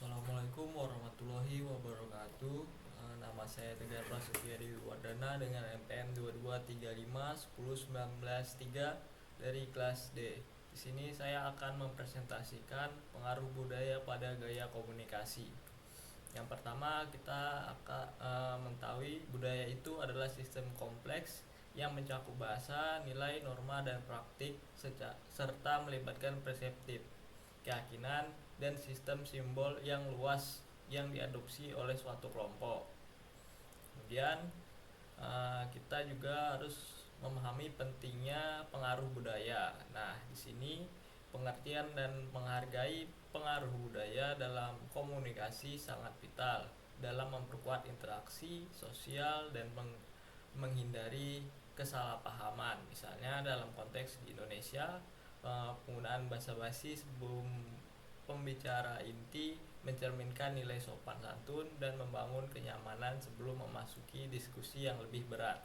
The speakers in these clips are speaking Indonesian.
Assalamualaikum warahmatullahi wabarakatuh. Nama saya Tegar Prasetya Wardana dengan NPM 223510193 dari kelas D. Di sini saya akan mempresentasikan pengaruh budaya pada gaya komunikasi. Yang pertama, kita akan mengetahui budaya itu adalah sistem kompleks yang mencakup bahasa, nilai, norma, dan praktik serta melibatkan perseptif, keyakinan, dan sistem simbol yang luas yang diadopsi oleh suatu kelompok. Kemudian kita juga harus memahami pentingnya pengaruh budaya. Nah, di sini pengertian dan menghargai pengaruh budaya dalam komunikasi sangat vital dalam memperkuat interaksi sosial dan menghindari kesalahpahaman. Misalnya dalam konteks di Indonesia, penggunaan bahasa basi sebelum pembicara inti mencerminkan nilai sopan santun dan membangun kenyamanan sebelum memasuki diskusi yang lebih berat.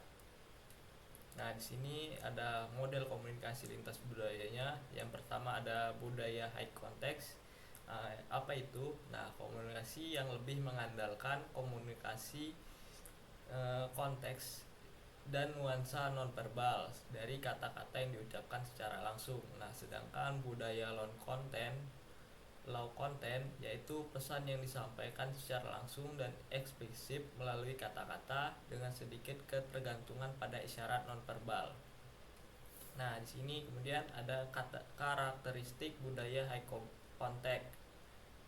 Nah, di sini ada model komunikasi lintas budayanya. Yang pertama ada budaya high context. Apa itu? Nah, komunikasi yang lebih mengandalkan komunikasi konteks dan nuansa nonverbal dari kata-kata yang diucapkan secara langsung. Nah, sedangkan budaya low content yaitu pesan yang disampaikan secara langsung dan eksplisit melalui kata-kata dengan sedikit ketergantungan pada isyarat nonverbal. Nah, di sini kemudian ada karakteristik budaya high context.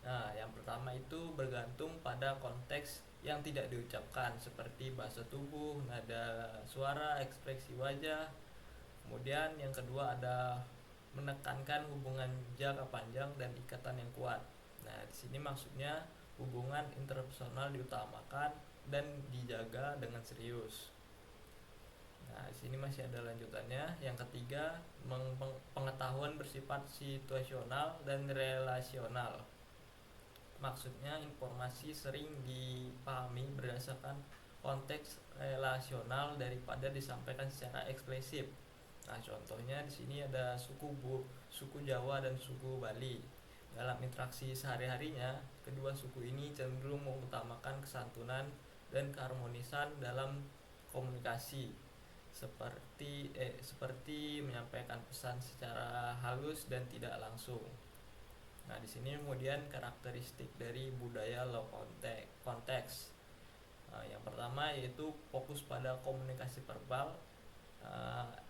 Nah, yang pertama itu bergantung pada konteks yang tidak diucapkan seperti bahasa tubuh, nada suara, ekspresi wajah. Kemudian yang kedua ada menekankan hubungan jangka panjang dan ikatan yang kuat. Nah, di sini maksudnya hubungan interpersonal diutamakan dan dijaga dengan serius. Nah, di sini masih ada lanjutannya. Yang ketiga, pengetahuan bersifat situasional dan relasional. Maksudnya informasi sering dipahami berdasarkan konteks relasional daripada disampaikan secara eksplisit. Nah, contohnya di sini ada suku Jawa dan suku Bali. Dalam interaksi sehari-harinya, kedua suku ini cenderung mengutamakan kesantunan dan keharmonisan dalam komunikasi, seperti menyampaikan pesan secara halus dan tidak langsung. Nah, di sini kemudian karakteristik dari budaya low context. Yang pertama yaitu fokus pada komunikasi verbal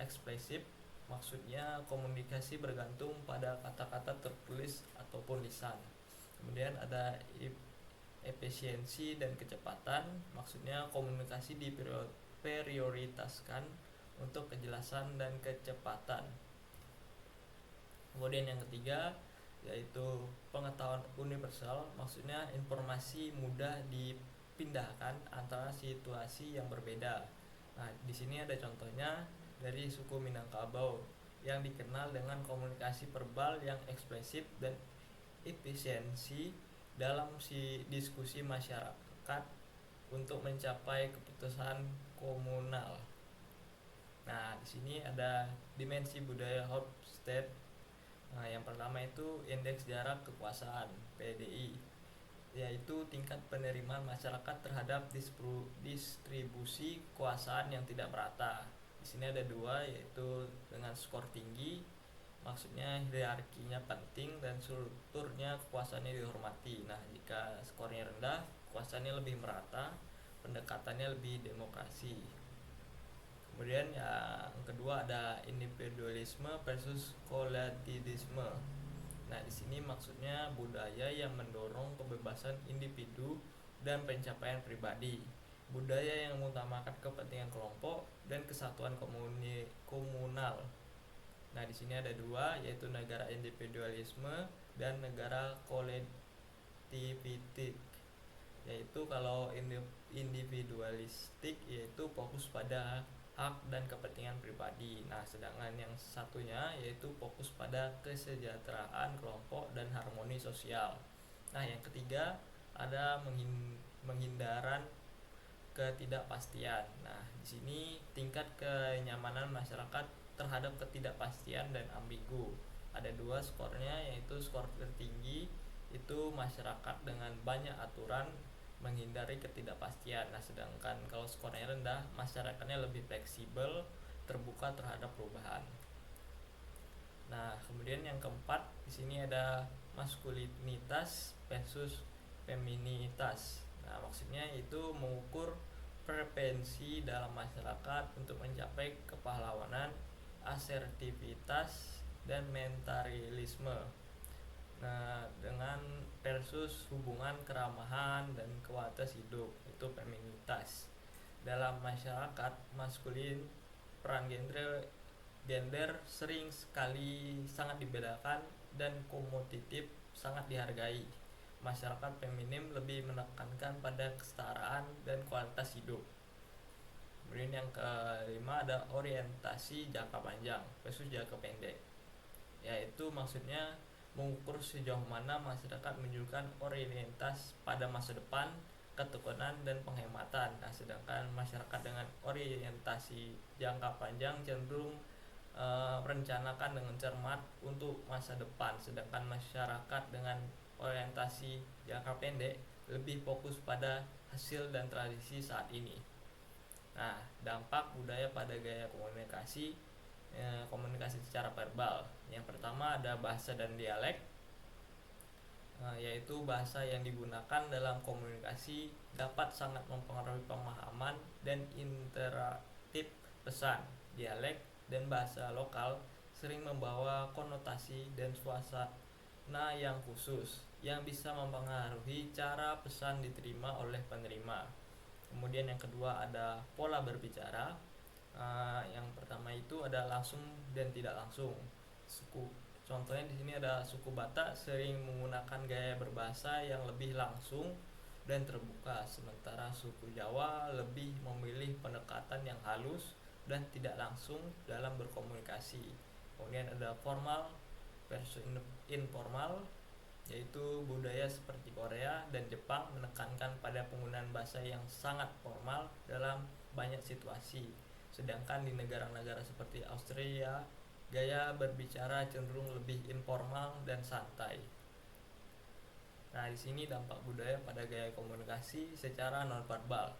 eksplisit. Maksudnya komunikasi bergantung pada kata-kata tertulis ataupun lisan. Kemudian ada efisiensi dan kecepatan. Maksudnya komunikasi diprioritaskan untuk kejelasan dan kecepatan. Kemudian yang ketiga yaitu pengetahuan universal. Maksudnya informasi mudah dipindahkan antara situasi yang berbeda. Nah, di sini ada contohnya dari suku Minangkabau yang dikenal dengan komunikasi verbal yang eksplisit dan efisiensi dalam diskusi masyarakat untuk mencapai keputusan komunal. Nah, di sini ada dimensi budaya Hofstede. Nah, yang pertama itu indeks jarak kekuasaan (PDI), yaitu tingkat penerimaan masyarakat terhadap distribusi kekuasaan yang tidak merata. Di sini ada dua, yaitu dengan skor tinggi, maksudnya hierarkinya penting dan strukturnya kekuasaannya dihormati. Nah, jika skornya rendah, kekuasaannya lebih merata, pendekatannya lebih demokrasi. Kemudian yang kedua ada individualisme versus kolektivisme. Nah, di sini maksudnya budaya yang mendorong kebebasan individu dan pencapaian pribadi. Budaya yang mengutamakan kepentingan kelompok dan kesatuan komunal. Nah, di sini ada dua, yaitu negara individualisme dan negara kolektivistik. Yaitu kalau individualistik yaitu fokus pada hak dan kepentingan pribadi. Nah, sedangkan yang satunya yaitu fokus pada kesejahteraan kelompok dan harmoni sosial. Nah, yang ketiga ada menghindaran ketidakpastian. Nah, di sini tingkat kenyamanan masyarakat terhadap ketidakpastian dan ambigu. Ada dua skornya, yaitu skor tertinggi itu masyarakat dengan banyak aturan menghindari ketidakpastian. Nah, sedangkan kalau skornya rendah, masyarakatnya lebih fleksibel, terbuka terhadap perubahan. Nah, kemudian yang keempat, di sini ada maskulinitas versus feminitas. Nah, maksudnya itu mengukur preferensi dalam masyarakat untuk mencapai kepahlawanan, asertivitas, dan mentalisme. Nah, dengan versus hubungan keramahan dan kualitas hidup, itu feminitas. Dalam masyarakat maskulin, peran gender sering sekali sangat dibedakan dan kompetitif sangat dihargai. Masyarakat feminim lebih menekankan pada kesetaraan dan kualitas hidup. Kemudian yang kelima ada orientasi jangka panjang versus jangka pendek, yaitu maksudnya mengukur sejauh mana masyarakat menunjukkan orientasi pada masa depan, ketekunan, dan penghematan. Nah, sedangkan masyarakat dengan orientasi jangka panjang cenderung merencanakan dengan cermat untuk masa depan, sedangkan masyarakat dengan orientasi jangka pendek lebih fokus pada hasil dan tradisi saat ini. Nah, dampak budaya pada gaya komunikasi, komunikasi secara verbal. Yang pertama ada bahasa dan dialek, yaitu bahasa yang digunakan dalam komunikasi dapat sangat mempengaruhi pemahaman dan interaktif pesan. Dialek dan bahasa lokal sering membawa konotasi dan suasana yang khusus yang bisa mempengaruhi cara pesan diterima oleh penerima. Kemudian yang kedua ada pola berbicara. Yang pertama itu ada langsung dan tidak langsung. Contohnya di sini ada suku Batak sering menggunakan gaya berbahasa yang lebih langsung dan terbuka, sementara suku Jawa lebih memilih pendekatan yang halus dan tidak langsung dalam berkomunikasi. Kemudian ada formal versus informal, yaitu budaya seperti Korea dan Jepang menekankan pada penggunaan bahasa yang sangat formal dalam banyak situasi, sedangkan di negara-negara seperti Australia gaya berbicara cenderung lebih informal dan santai. Nah, di sini dampak budaya pada gaya komunikasi secara nonverbal.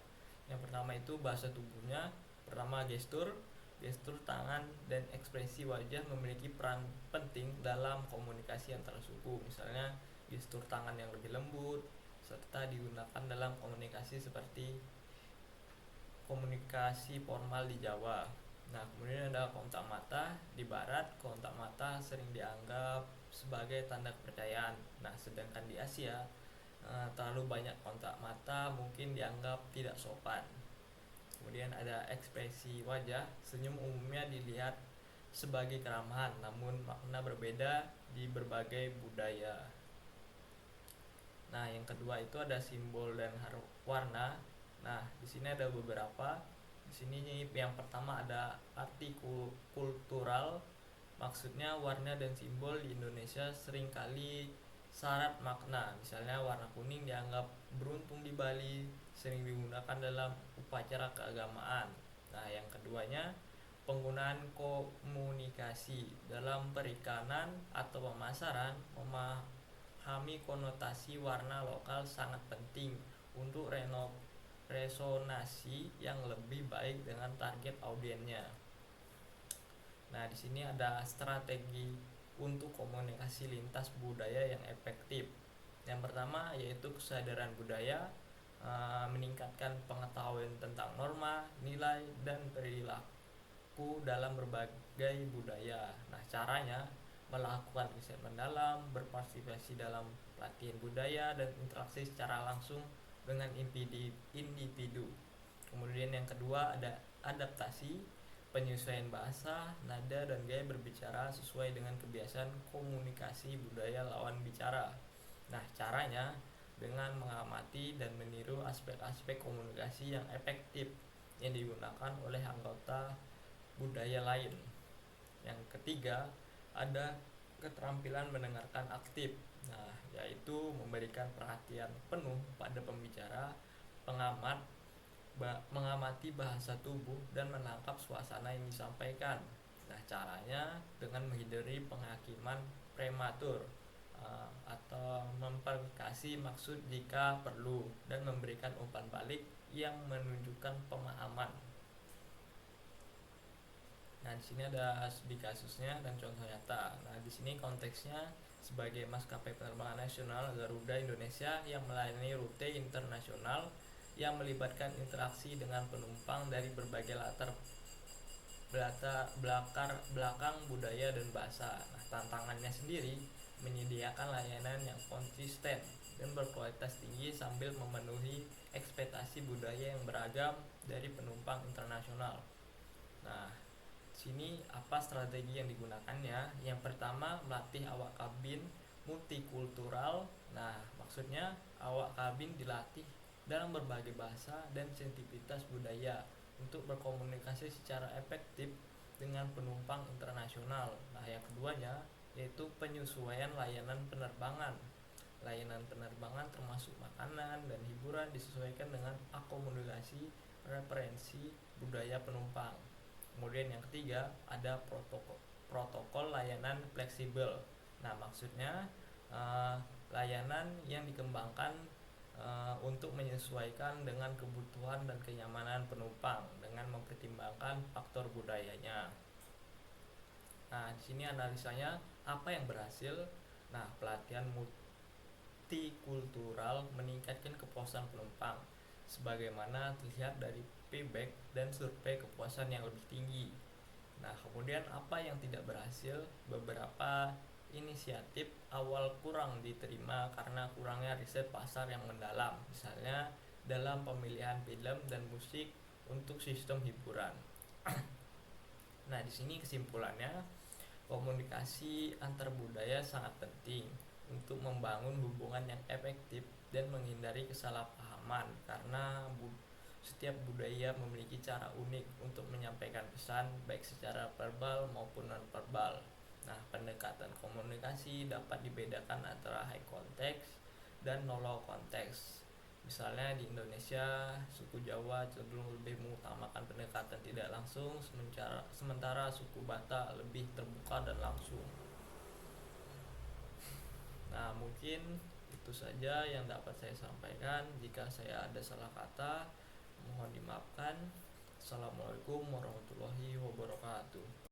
Yang pertama itu bahasa tubuhnya. Pertama gestur tangan dan ekspresi wajah memiliki peran penting dalam komunikasi antar suku. Misalnya gestur tangan yang lebih lembut serta digunakan dalam komunikasi seperti komunikasi formal di Jawa. Nah, kemudian ada kontak mata. Di barat, kontak mata sering dianggap sebagai tanda kepercayaan. Nah, sedangkan di Asia, terlalu banyak kontak mata mungkin dianggap tidak sopan. Kemudian ada ekspresi wajah. Senyum umumnya dilihat sebagai keramahan, namun makna berbeda di berbagai budaya. Nah, yang kedua itu ada simbol dan warna. Nah, di sini ada beberapa. Di sini yang pertama ada arti kultural. Maksudnya warna dan simbol di Indonesia seringkali syarat makna. Misalnya warna kuning dianggap beruntung di Bali, sering digunakan dalam upacara keagamaan. Nah, yang keduanya penggunaan komunikasi dalam perikanan atau pemasaran. Memahami konotasi warna lokal sangat penting untuk resonasi yang lebih baik dengan target audiennya. Nah, di sini ada strategi untuk komunikasi lintas budaya yang efektif. Yang pertama yaitu kesadaran budaya, meningkatkan pengetahuan tentang norma, nilai, dan perilaku dalam berbagai budaya. Nah, caranya melakukan riset mendalam, berpartisipasi dalam pelatihan budaya, dan interaksi secara langsung dengan individu. Kemudian yang kedua ada adaptasi, penyesuaian bahasa, nada, dan gaya berbicara sesuai dengan kebiasaan komunikasi budaya lawan bicara. Nah, caranya dengan mengamati dan meniru aspek-aspek komunikasi yang efektif yang digunakan oleh anggota budaya lain. Yang ketiga ada keterampilan mendengarkan aktif. Nah, yaitu memberikan perhatian penuh pada pembicara, mengamati bahasa tubuh dan menangkap suasana yang disampaikan. Nah, caranya dengan menghindari penghakiman prematur atau kasih maksud jika perlu dan memberikan umpan balik yang menunjukkan pemahaman. Nah, di sini ada studi kasusnya dan contoh nyata. Nah, di sini konteksnya sebagai maskapai penerbangan nasional Garuda Indonesia yang melayani rute internasional yang melibatkan interaksi dengan penumpang dari berbagai belakang budaya dan bahasa. Nah, tantangannya sendiri menyediakan layanan yang konsisten dan berkualitas tinggi sambil memenuhi ekspektasi budaya yang beragam dari penumpang internasional. Nah, sini apa strategi yang digunakannya? Yang pertama, melatih awak kabin multikultural. Nah, maksudnya awak kabin dilatih dalam berbagai bahasa dan sensitivitas budaya untuk berkomunikasi secara efektif dengan penumpang internasional. Nah, yang keduanya yaitu penyesuaian layanan penerbangan. Layanan penerbangan termasuk makanan dan hiburan disesuaikan dengan akomodasi referensi budaya penumpang. Kemudian yang ketiga ada protokol layanan fleksibel. Nah, maksudnya layanan yang dikembangkan untuk menyesuaikan dengan kebutuhan dan kenyamanan penumpang dengan mempertimbangkan faktor budayanya. Nah, di sini analisanya apa yang berhasil. Nah, pelatihan multikultural meningkatkan kepuasan penumpang sebagaimana terlihat dari payback dan survei kepuasan yang lebih tinggi. Nah, kemudian apa yang tidak berhasil? Beberapa inisiatif awal kurang diterima karena kurangnya riset pasar yang mendalam, misalnya dalam pemilihan film dan musik untuk sistem hiburan. Nah, di sini kesimpulannya, komunikasi antar budaya sangat penting untuk membangun hubungan yang efektif dan menghindari kesalahpahaman karena setiap budaya memiliki cara unik untuk menyampaikan pesan baik secara verbal maupun non verbal. Nah, pendekatan komunikasi dapat dibedakan antara high context dan low context. Misalnya di Indonesia, suku Jawa cenderung lebih mengutamakan pendekatan tidak langsung, sementara suku Batak lebih terbuka dan langsung. Nah, mungkin itu saja yang dapat saya sampaikan. Jika saya ada salah kata, mohon dimaafkan. Assalamualaikum warahmatullahi wabarakatuh.